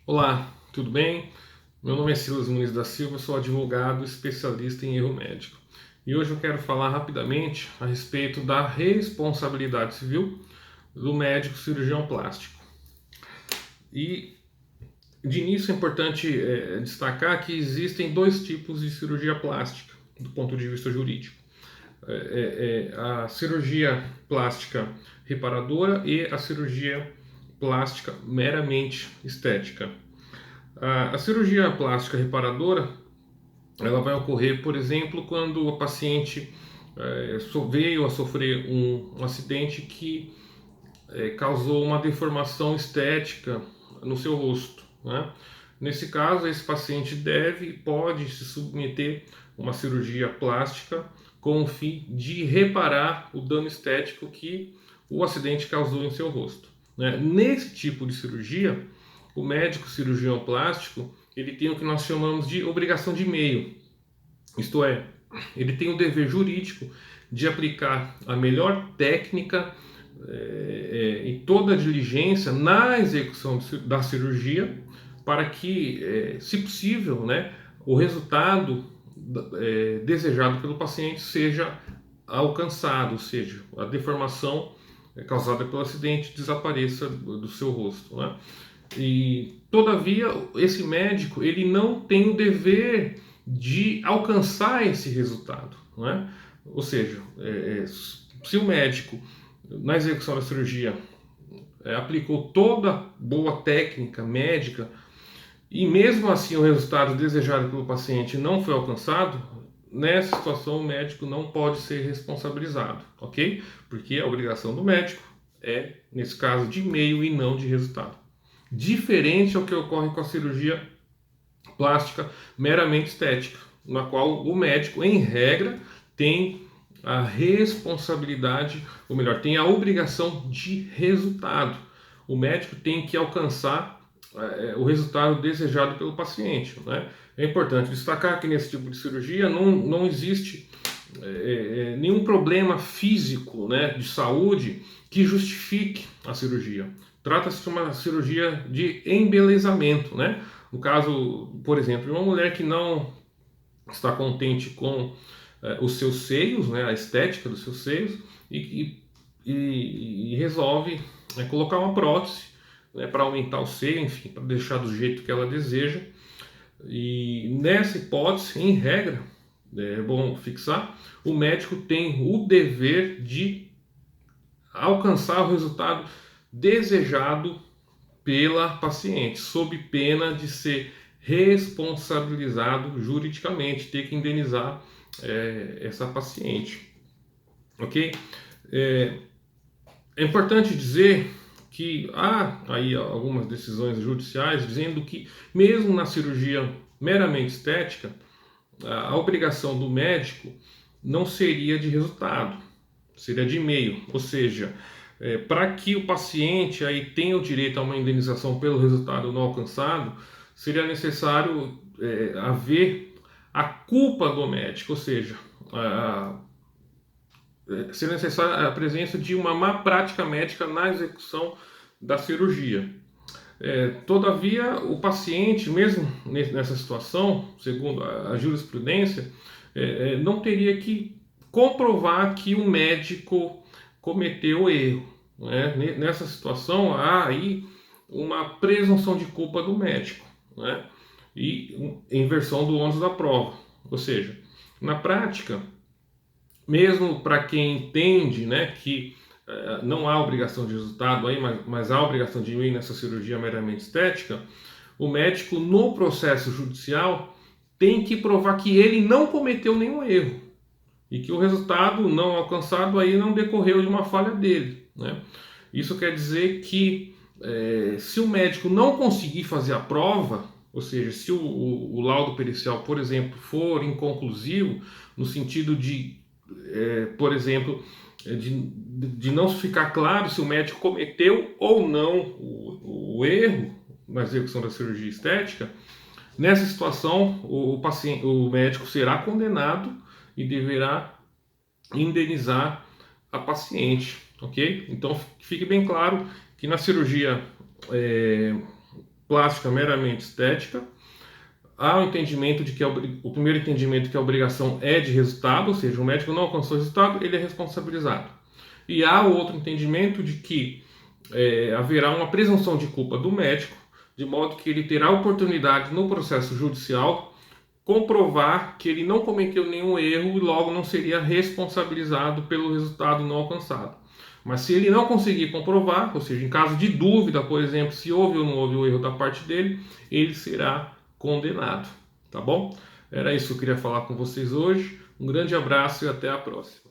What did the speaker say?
Olá, tudo bem? Meu nome é Silas Muniz da Silva, sou advogado especialista em erro médico. E hoje eu quero falar rapidamente a respeito da responsabilidade civil do médico cirurgião plástico. E de início é importante destacar que existem dois tipos de cirurgia plástica do ponto de vista jurídico. A cirurgia plástica reparadora e a cirurgia plástica meramente estética. A cirurgia plástica reparadora ela vai ocorrer, por exemplo, quando a paciente veio a sofrer um acidente que causou uma deformação estética no seu rosto, né? Nesse caso, esse paciente deve e pode se submeter a uma cirurgia plástica com o fim de reparar o dano estético que o acidente causou em seu rosto, né? Nesse tipo de cirurgia, o médico cirurgião plástico ele tem o que nós chamamos de obrigação de meio, isto é, ele tem o dever jurídico de aplicar a melhor técnica e toda a diligência na execução da cirurgia para que, se possível, né, o resultado desejado pelo paciente seja alcançado, ou seja, a deformação causada pelo acidente desapareça do seu rosto, né? E todavia esse médico ele não tem o dever de alcançar esse resultado, não é? Ou seja, se o médico na execução da cirurgia aplicou toda boa técnica médica e mesmo assim o resultado desejado pelo paciente não foi alcançado, nessa situação o médico não pode ser responsabilizado, ok? Porque a obrigação do médico é, nesse caso, de meio e não de resultado. Diferente ao que ocorre com a cirurgia plástica meramente estética, na qual o médico, em regra, tem a responsabilidade, ou melhor, tem a obrigação de resultado. O médico tem que alcançar o resultado desejado pelo paciente, né? É importante destacar que nesse tipo de cirurgia não existe nenhum problema físico, né, de saúde que justifique a cirurgia. Trata-se de uma cirurgia de embelezamento, né? No caso, por exemplo, de uma mulher que não está contente com os seus seios, né, a estética dos seus seios, e resolve colocar uma prótese, né, para aumentar o seio, enfim, para deixar do jeito que ela deseja. E nessa hipótese, em regra, é bom fixar, o médico tem o dever de alcançar o resultado desejado pela paciente, sob pena de ser responsabilizado juridicamente, ter que indenizar essa paciente, ok? É, é importante dizer que há aí algumas decisões judiciais dizendo que mesmo na cirurgia meramente estética, a obrigação do médico não seria de resultado, seria de meio, ou seja, para que o paciente aí tenha o direito a uma indenização pelo resultado não alcançado, seria necessário haver a culpa do médico, ou seja, seria necessária a presença de uma má prática médica na execução da cirurgia. Todavia, o paciente, mesmo nessa situação, segundo a jurisprudência, não teria que comprovar que o médico cometeu erro, né? Nessa situação, há aí uma presunção de culpa do médico, né? E inversão do ônus da prova. Ou seja, na prática, mesmo para quem entende, né, que não há obrigação de resultado aí, mas há obrigação de ir nessa cirurgia meramente estética, o médico no processo judicial tem que provar que ele não cometeu nenhum erro e que o resultado não alcançado aí não decorreu de uma falha dele, né? Isso quer dizer que se o médico não conseguir fazer a prova, ou seja, se o laudo pericial, por exemplo, for inconclusivo, no sentido de, por exemplo, de não ficar claro se o médico cometeu ou não o erro na execução da cirurgia estética, nessa situação o médico será condenado e deverá indenizar a paciente, ok? Então fique bem claro que na cirurgia plástica meramente estética. Há o entendimento de que o primeiro entendimento que a obrigação é de resultado, ou seja, o médico não alcançou o resultado, ele é responsabilizado. E há o outro entendimento de que haverá uma presunção de culpa do médico, de modo que ele terá oportunidade no processo judicial comprovar que ele não cometeu nenhum erro e logo não seria responsabilizado pelo resultado não alcançado. Mas se ele não conseguir comprovar, ou seja, em caso de dúvida, por exemplo, se houve ou não houve o erro da parte dele, ele será condenado, tá bom? Era isso que eu queria falar com vocês hoje. Um grande abraço e até a próxima.